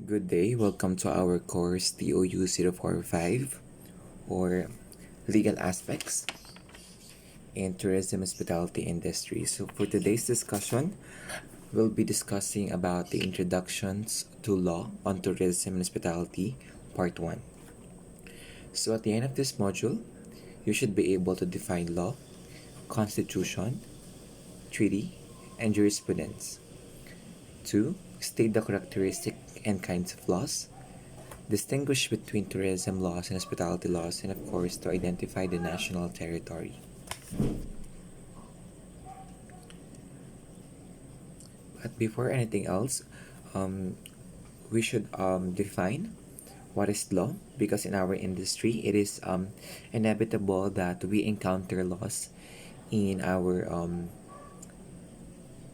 Good day, welcome to our course TOU 045 or Legal Aspects in Tourism Hospitality Industry. So for today's discussion, we'll be discussing about the introductions to law on tourism and hospitality, part 1. So at the end of this module, you should be able to define law, constitution, treaty, and jurisprudence. 2. State the characteristic and kinds of laws. Distinguish between tourism laws and hospitality laws, and of course, to identify the national territory. But before anything else, we should define what is law, because in our industry, it is inevitable that we encounter laws in our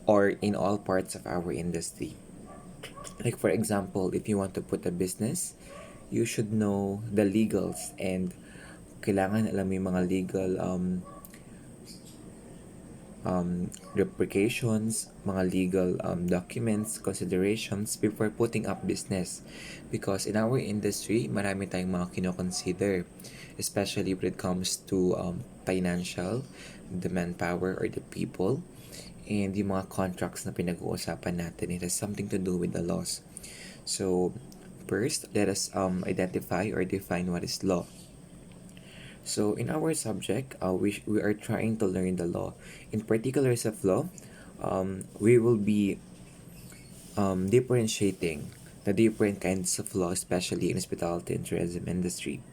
or in all parts of our industry. Like for example, if you want to put a business, you should know the legals, and kailangan alam mo yung mga legal replications, mga legal documents, considerations before putting up business. Because in our industry, marami tayong mga kino-consider, especially when it comes to financial, the manpower or the people, and yung mga contracts na pinag-uusapan natin. It has something to do with the laws. So, first, let us identify or define what is law. So, in our subject, we are trying to learn the law. In particulars of law, we will be differentiating the different kinds of law, especially in hospitality and tourism industry.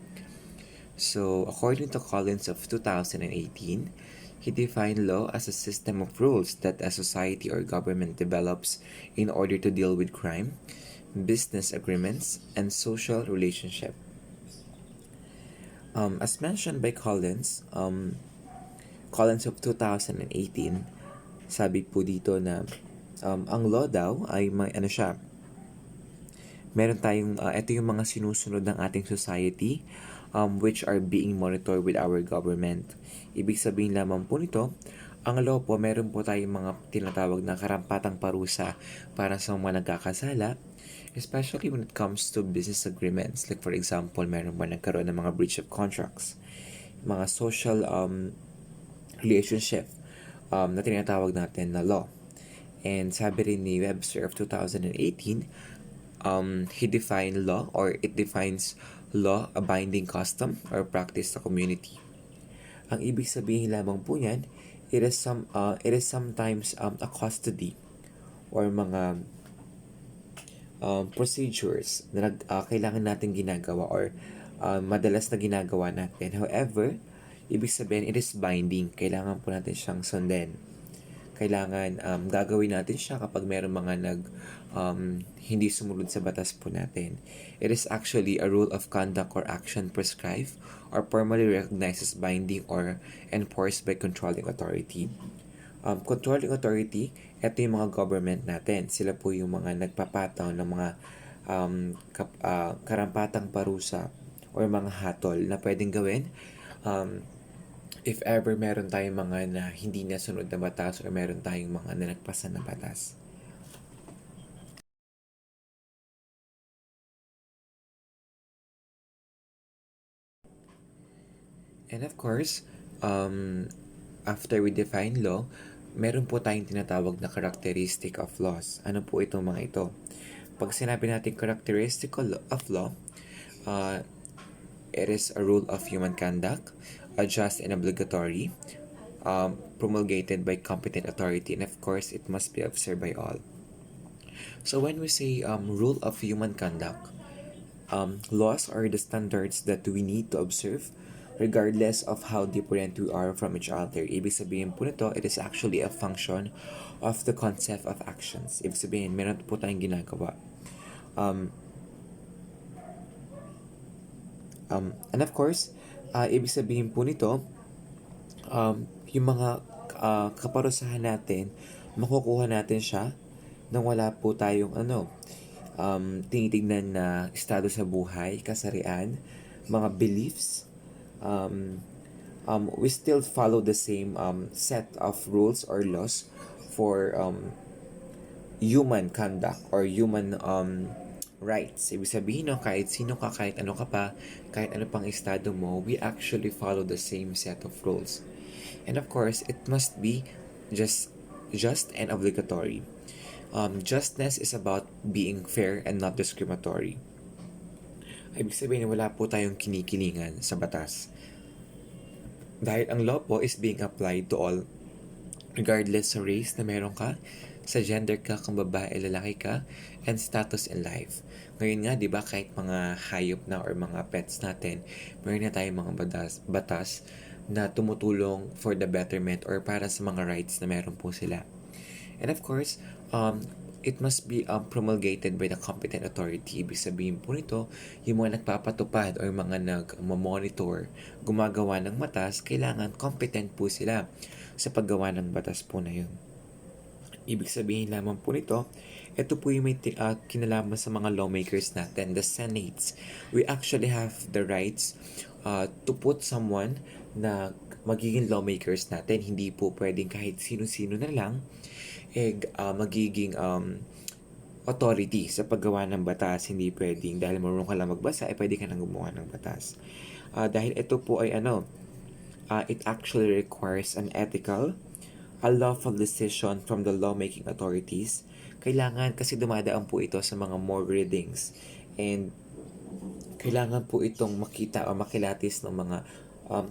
So, according to Collins of 2018, he defined law as a system of rules that a society or government develops in order to deal with crime, business agreements, and social relationship. As mentioned by Collins, Collins of 2018, sabi po dito na ang law daw ay may meron tayong, ito yung mga sinusunod ng ating society, which are being monitored with our government. Ibig sabihin lamang po nito, ang law po, meron po tayong mga tinatawag na karampatang parusa para sa mga nagkakasala, especially when it comes to business agreements. Like for example, meron ba nagkaroon ng mga breach of contracts, mga social relationship na tinatawag natin na law. And sabi rin ni Webster of 2018, he defined law, or it defines law, a binding custom or practice sa community. Ang ibig sabihin lamang po niyan, it is sometimes a custody or mga procedures na kailangan natin ginagawa, or madalas na ginagawa natin. However, ibig sabihin, it is binding. Kailangan po natin siyang sundin. Kailangan gagawin natin siya kapag meron mga hindi sumunod sa batas po natin. It is actually a rule of conduct or action prescribed or formally recognized as binding or enforced by controlling authority. Controlling authority, ito yung mga government natin. Sila po yung mga nagpapataw ng mga karampatang parusa or mga hatol na pwedeng gawin if ever meron tayong mga na hindi nasunod na batas, or meron tayong mga nalagpasan na batas. And of course, after we define law, meron po tayong tinatawag na characteristic of laws. Ano po itong mga ito? Pag sinabi natin characteristic of law, it is a rule of human conduct, a just and obligatory, promulgated by competent authority, and of course, it must be observed by all. So when we say rule of human conduct, laws are the standards that we need to observe regardless of how different we are from each other. Ibig sabihin po nito, it is actually a function of the concept of actions. Ibig sabihin, meron po tayong ginagawa. And of course, ibig sabihin po nito, yung mga kaparusahan natin, makukuha natin siya nang wala po tayong tinitignan na estado sa buhay, kasarian, mga beliefs. We still follow the same set of rules or laws for human conduct or human rights. Ibig sabihin, no, kahit sino ka, kahit ano ka pa, kahit ano pang estado mo, we actually follow the same set of rules. And of course, it must be just just and obligatory. Justness is about being fair and not discriminatory. Ibig sabihin, wala po tayong kinikilingan sa batas. Dahil ang law po is being applied to all, regardless sa race na meron ka, sa gender ka, kung babae, lalaki ka, and status in life. Ngayon nga, di ba, kahit mga hayop na or mga pets natin, meron na tayong mga batas na tumutulong for the betterment or para sa mga rights na meron po sila. And of course, it must be promulgated by the competent authority. Ibig sabihin po nito, yung mga nagpapatupad o yung mga nag-monitor, gumagawa ng batas, kailangan competent po sila sa paggawa ng batas po na yun. Ibig sabihin lamang po nito, ito po yung may kinalaman sa mga lawmakers natin, the senates. We actually have the rights to put someone na magiging lawmakers natin. Hindi po pwedeng kahit sino-sino na lang magiging authority sa paggawa ng batas. Hindi pwedeng dahil marunong ka lang magbasa, pwede ka nang gumawa ng batas. Dahil ito po ay it actually requires an ethical, a lawful decision from the lawmaking authorities. Kailangan kasi dumadaan po ito sa mga more readings and kailangan po itong makita o makilatis ng mga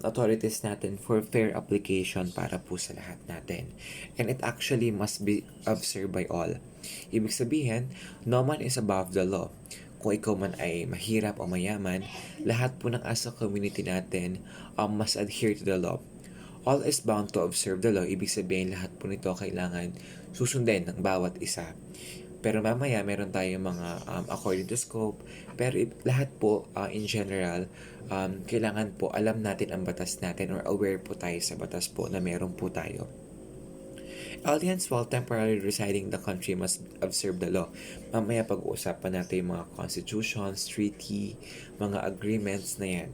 authorities natin for fair application para po sa lahat natin. And it actually must be observed by all. Ibig sabihin, no man is above the law. Kung ikaw man ay mahirap o mayaman, lahat po ng asa community natin must adhere to the law. All is bound to observe the law. Ibig sabihin, lahat po nito kailangan susundin ng bawat isa. Pero mamaya, meron tayong mga according to scope. Pero lahat po, in general, kailangan po alam natin ang batas natin or aware po tayo sa batas po na meron po tayo. Aliens while temporarily residing in the country must observe the law. Mamaya pag-uusapan natin yung mga constitutions, treaty, mga agreements na yan.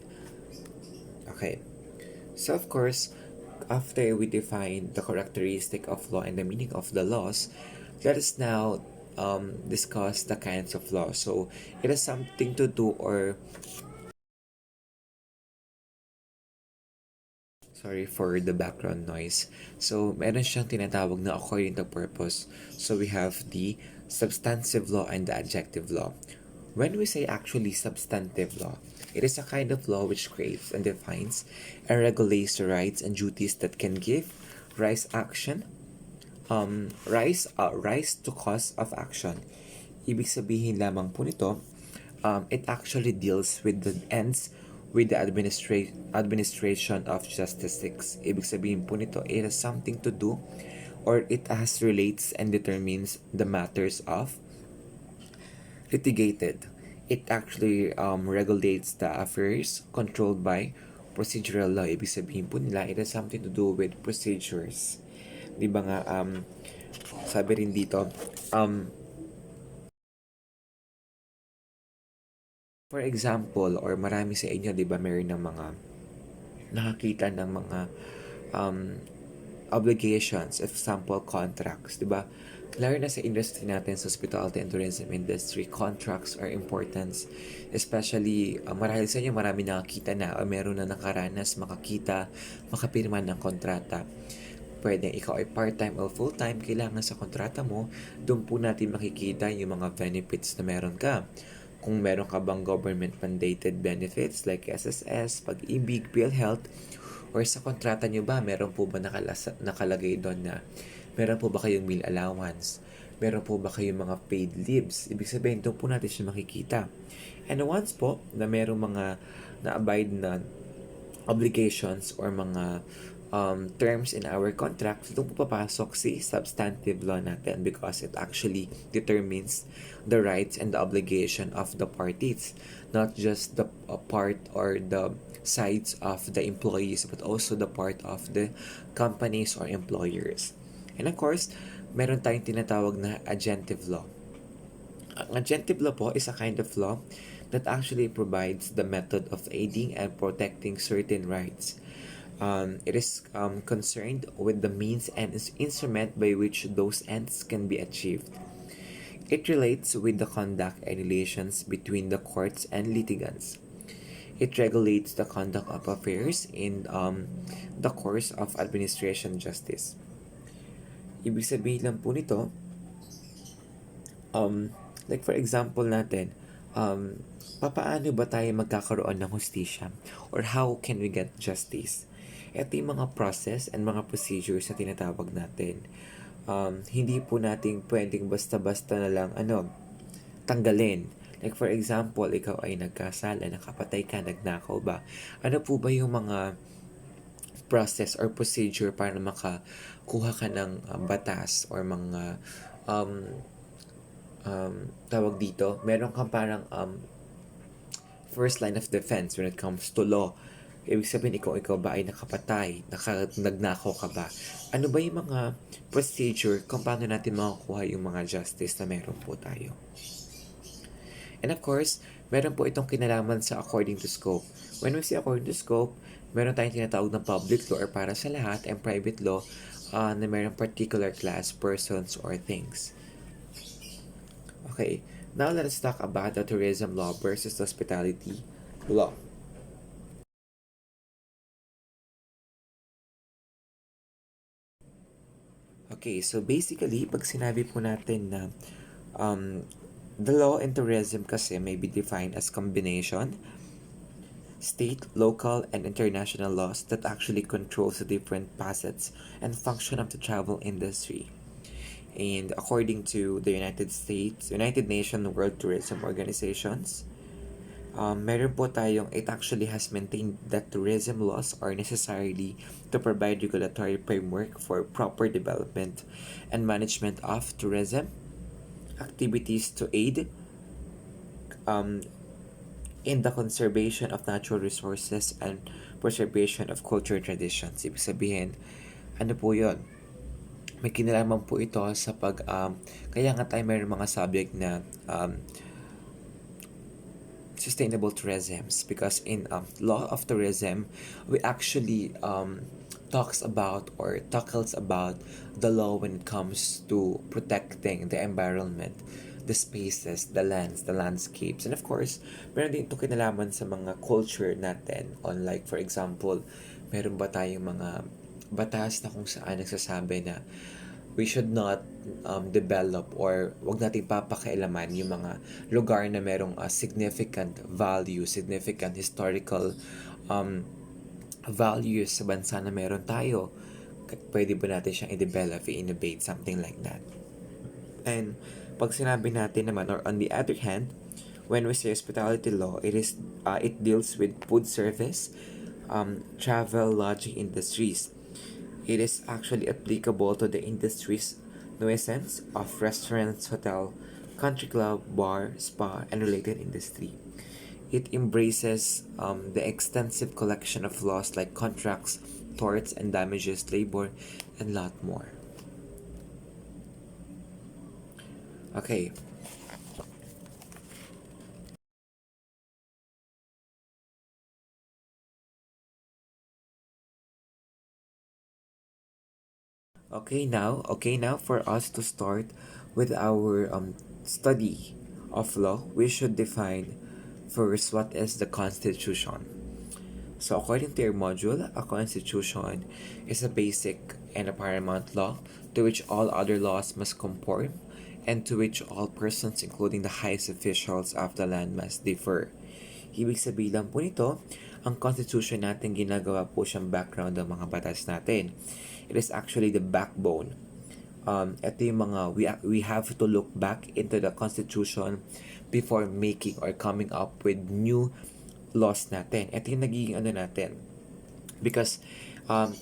Okay. So of course, after we define the characteristic of law and the meaning of the laws, let us now discuss the kinds of law. So it has something to do sorry for the background noise. So meron siyang tinatawag na according to purpose. So we have the substantive law and the adjective law. When we say actually substantive law, it is a kind of law which creates and defines and regulates the rights and duties that can give rise to cause of action. Ibig sabihin lamang po nito, it actually deals with the ends with the administration of justice. Ibig sabihin po nito, it has something to do or it has relates and determines the matters of litigated. It actually regulates the affairs controlled by procedural law. Ibig sabihin po nila, it has something to do with procedures. Di ba nga, sabi rin dito, for example, or marami sa inyo, di ba, meron ng mga nakakita ng mga obligations, example, contracts, di ba? Lalo na sa industry natin, sa hospitality and tourism industry, contracts are important. Especially, marahil sa inyo, marami nakakita na o meron na nakaranas, makakita, makapirma ng kontrata. Pwede ikaw ay part-time o full-time, kailangan sa kontrata mo, doon po natin makikita yung mga benefits na meron ka. Kung meron ka bang government-mandated benefits like SSS, Pag-ibig, PhilHealth, or sa kontrata nyo ba, meron po ba nakalagay doon na meron po ba kayong meal allowance? Meron po ba kayong mga paid leaves? Ibig sabihin, doon po natin siya makikita. And once po na meron mga na-abide na obligations or mga terms in our contract, doon po papasok si substantive law natin because it actually determines the rights and the obligation of the parties, not just the part or the sides of the employees but also the part of the companies or employers. And of course, meron tayong tinatawag na agentive law. Ang agentive law po is a kind of law that actually provides the method of aiding and protecting certain rights. It is concerned with the means and instrument by which those ends can be achieved. It relates with the conduct and relations between the courts and litigants. It regulates the conduct of affairs in the course of administration justice. Ibig sabihin lang po nito, like for example natin, papaano ba tayo magkakaroon ng hustisya? Or how can we get justice? Ito yung mga process and mga procedures na tinatawag natin. Hindi po natin pwedeng basta-basta na lang, tanggalin. Like for example, ikaw ay nagkasala, nakapatay ka, nagnakaw ba? Ano po ba yung mga process or procedure para makakuha ka ng batas or mga tawag dito, meron kang parang first line of defense when it comes to law. Ibig sabihin, ikaw ba ay nakapatay, nagnakaw ka ba? Ano ba yung mga procedure kung paano natin makakuha yung mga justice na meron po tayo? And of course, meron po itong kinalaman sa according to scope. When we say according to scope, meron tayong tinatawag ng public law or para sa lahat and private law na meron particular class, persons, or things. Okay, now let us talk about the tourism law versus hospitality law. Okay, so basically, pag sinabi po natin na the law in tourism kasi may be defined as combination state, local, and international laws that actually controls the different facets and function of the travel industry. And according to the United Nations World Tourism Organizations, meron po tayong, it actually has maintained that tourism laws are necessarily to provide regulatory framework for proper development and management of tourism activities to aid in the conservation of natural resources and preservation of cultural traditions. Ibig sabihin, ano po yun? May kinalaman po ito sa kaya nga tayo mayroon mga subject na sustainable tourisms because in law of tourism, we actually talks about or tackles about the law when it comes to protecting the environment, the spaces, the lands, the landscapes, and of course, meron din ito kinalaman sa mga culture natin on like for example, meron ba tayong mga batas na kung saan nagsasabi na we should not develop or wag nating papakailaman yung mga lugar na merong significant value, significant historical values sa bansa na meron tayo. Pwede ba natin siyang i-develop, i-innovate, something like that. And pag sinabi natin naman, or on the other hand, when we say hospitality law, it deals with food service, travel, lodging industries. It is actually applicable to the industries nuisance of restaurants, hotel, country club, bar, spa, and related industry. It embraces the extensive collection of laws like contracts, torts and damages, labor, and lot more. Okay. Okay, now for us to start with our study of law, we should define first what is the Constitution. So according to your module, a constitution is a basic and a paramount law to which all other laws must conform and to which all persons including the highest officials of the land must defer. Ibig sabihin lang po nito, ang constitution natin ginagawa po siyang background ng mga batas natin. It is actually the backbone. Ito yung mga, we have to look back into the constitution before making or coming up with new laws natin. Ito yung nagiging natin. Because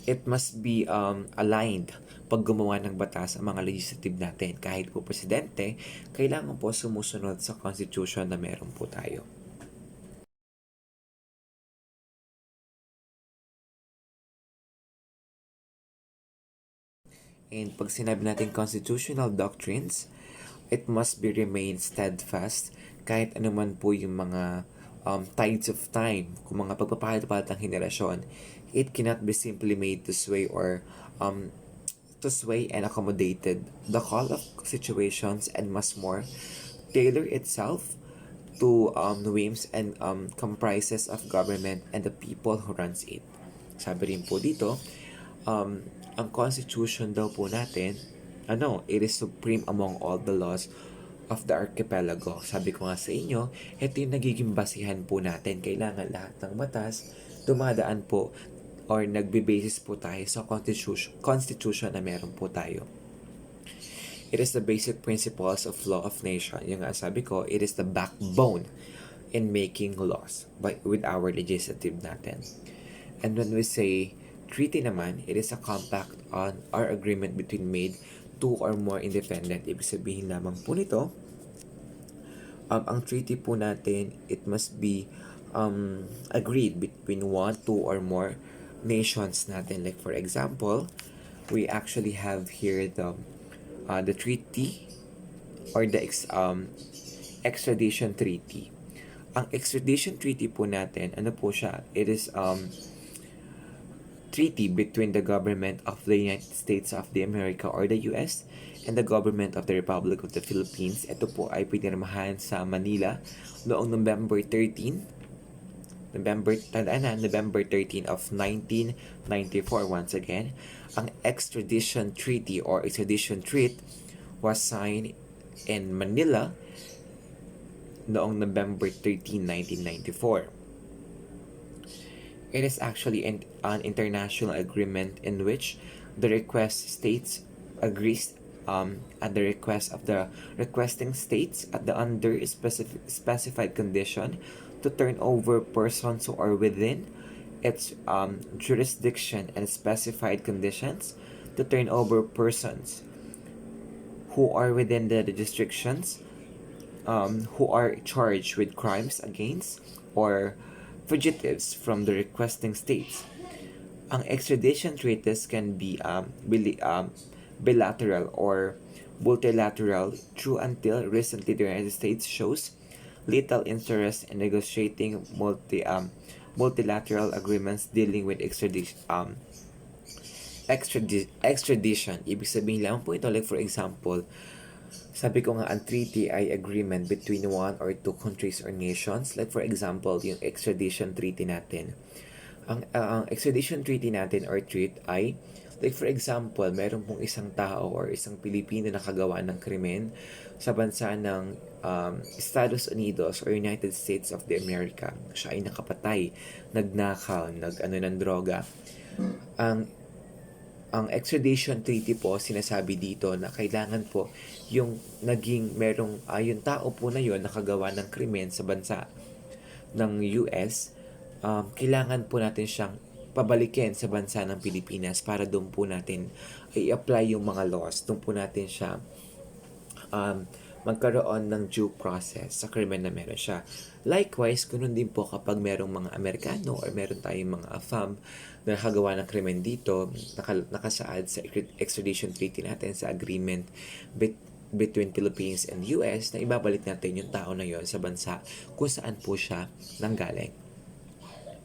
it must be aligned pag gumawa ng batas ang mga legislative natin. Kahit po presidente, kailangan po sumusunod sa constitution na meron po tayo. And pag sinabi natin constitutional doctrines, it must be remain steadfast kahit anuman po yung mga tides of time, kung mga pagpapalit-palit ng henerasyon, it cannot be simply made to sway or to sway and accommodated the call of situations and much more, tailor itself to whims and comprises of government and the people who runs it. Sabi rin po dito, ang constitution daw po natin, it is supreme among all the laws of the archipelago. Sabi ko nga sa inyo, ito yung nagiging basihan po natin. Kailangan lahat ng batas dumadaan po or nagbe-basis po tayo sa constitution na meron po tayo. It is the basic principles of law of nation. Yung nga sabi ko, it is the backbone in making laws with our legislative natin. And when we say treaty naman, it is a compact on our agreement between made two or more independent. Ibig sabihin lamang po nito, ang treaty po natin, it must be agreed between one, two, or more nations natin. Like for example, we actually have here the treaty or the extradition treaty. Ang extradition treaty po natin, ano po siya? It is treaty between the government of the United States of the America or the US and the government of the Republic of the Philippines. Ito po ay pinirmahan sa Manila noong November 13 of 1994. Once again, ang extradition treaty or extradition treaty was signed in Manila noong November 13, 1994. It is actually an international agreement in which the request states agrees at the request of the requesting states at the under specified condition to turn over persons who are within its jurisdiction and specified conditions to turn over persons who are within the restrictions who are charged with crimes against or fugitives from the requesting states. Ang extradition treaties can be bilateral or multilateral. True, until recently the United States shows little interest in negotiating multilateral agreements dealing with extradition. Ibig sabihin lang po ito, like for example, sabi ko nga, ang treaty ay agreement between one or two countries or nations. Like for example, yung extradition treaty natin. Ang extradition treaty natin or treat ay, like for example, meron pong isang tao or isang Pilipino na nakagawa ng krimen sa bansa ng Estados Unidos or United States of the America. Siya ay nakapatay, nagnakaw, ng droga. Ang extradition treaty po, sinasabi dito na kailangan po yung yung tao po na yun nakagawa ng krimen sa bansa ng US, kailangan po natin siyang pabalikin sa bansa ng Pilipinas para doon po natin i-apply yung mga laws. Doon po natin siya magkaroon ng due process sa krimen na meron siya. Likewise, ganun din po kapag merong mga Amerikano or meron tayong mga AFAM na nakagawa ng krimen dito, nakasaad sa extradition treaty natin sa agreement between Philippines and US na ibabalik natin yung tao na yon sa bansa kung saan po siya nanggaling.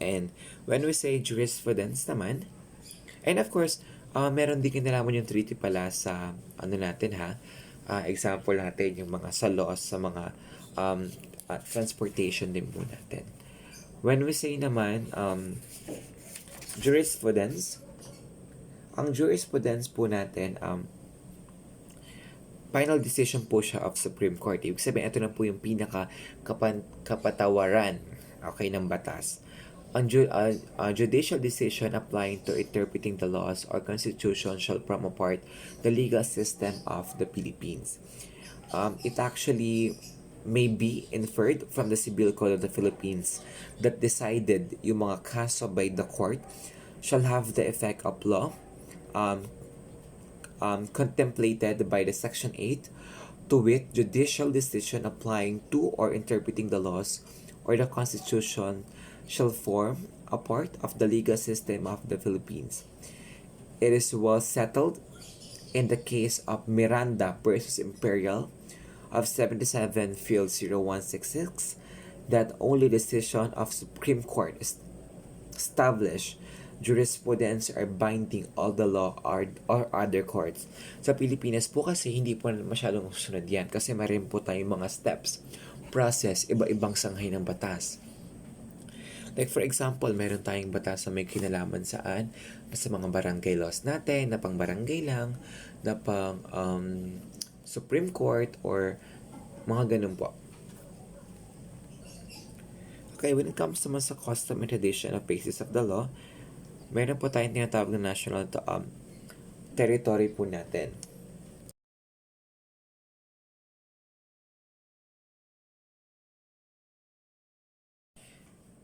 And when we say jurisprudence naman, and of course, meron din kinalaman yung treaty pala sa example natin yung mga sa laws sa mga transportation din po natin. When we say naman jurisprudence, ang jurisprudence po natin final decision po siya of Supreme Court. Ibig sabihin, ito na po yung kapatawaran ng batas. Ang judicial decision applying to interpreting the laws or constitution shall form a part the legal system of the Philippines. It actually may be inferred from the Civil Code of the Philippines that decided yung mga kaso by the court shall have the effect of law contemplated by the Section 8, to wit, judicial decision applying to or interpreting the laws or the Constitution shall form a part of the legal system of the Philippines. It is well settled in the case of Miranda versus Imperial of 77 Field 0166 that only decision of Supreme Court establish jurisprudence are binding all the law or other courts. Sa Pilipinas po kasi hindi po masyadong susunod yan kasi meron po tayong mga steps, process, iba-ibang sanghay ng batas. Like for example, meron tayong batas na may kinalaman saan sa mga barangay laws natin, na pang barangay lang, na pang Supreme Court or mga ganun po. Okay, when it comes naman sa custom and tradition of basis of the law, meron po tayong tinatawag na national territory po natin.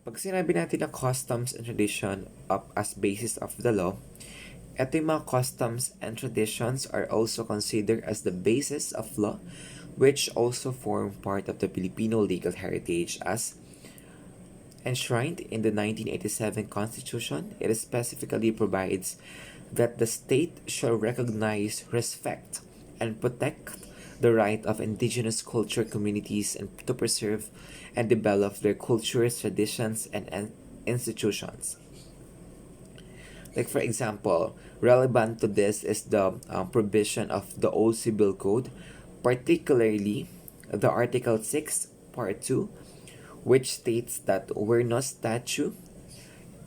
Pag sinabi natin na customs and tradition as basis of the law, ito yung mga customs and traditions are also considered as the basis of law, which also form part of the Filipino legal heritage as enshrined in the 1987 Constitution. It specifically provides that the state shall recognize, respect, and protect the right of indigenous culture communities and to preserve and develop their cultures, traditions, and institutions. Like for example, relevant to this is the provision of the Old Civil Code, particularly the Article 6, Part 2, which states that where no statute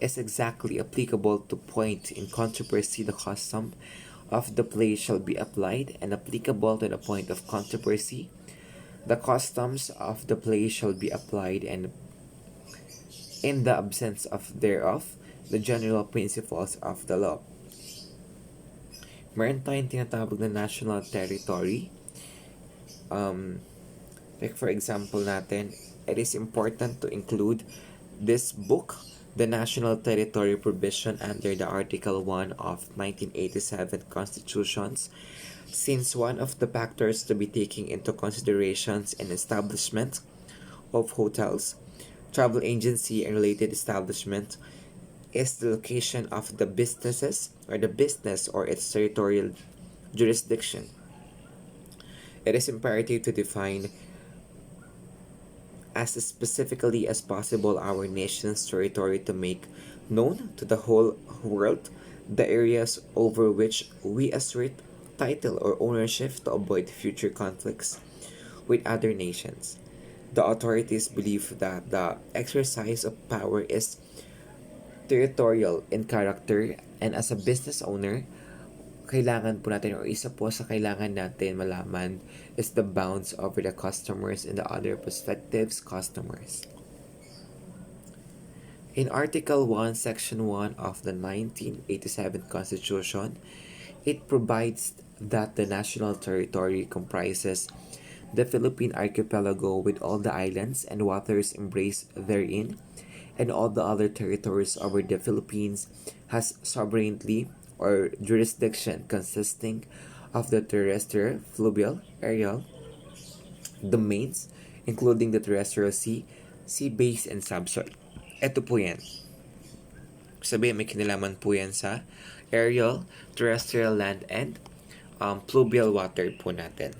is exactly applicable to point in controversy, the custom of the place shall be applied, and applicable to the point of controversy, the customs of the place shall be applied, and in the absence of thereof, the general principles of the law. Meron tayong tinatawag na national territory. Like for example natin, it is important to include this book, the National Territory Provision under the Article 1 of 1987 Constitutions, since one of the factors to be taken into considerations in establishment of hotels, travel agency, and related establishment is the location of the businesses or the business or its territorial jurisdiction. It is imperative to define as specifically as possible our nation's territory to make known to the whole world the areas over which we assert title or ownership to avoid future conflicts with other nations. The authorities believe that the exercise of power is territorial in character, and as a business owner, kailangan po natin or isa po sa kailangan natin malaman is the bounds over the customers and the other prospective customers. In Article 1, Section 1 of the 1987 Constitution, it provides that the national territory comprises the Philippine archipelago with all the islands and waters embraced therein, and all the other territories over the Philippines has sovereignty or jurisdiction consisting of the terrestrial, fluvial, aerial domains, including the terrestrial sea, sea-based, and subsoil. Ito po yan. Sabihin, may kinalaman po yan sa aerial, terrestrial land, and fluvial water po natin.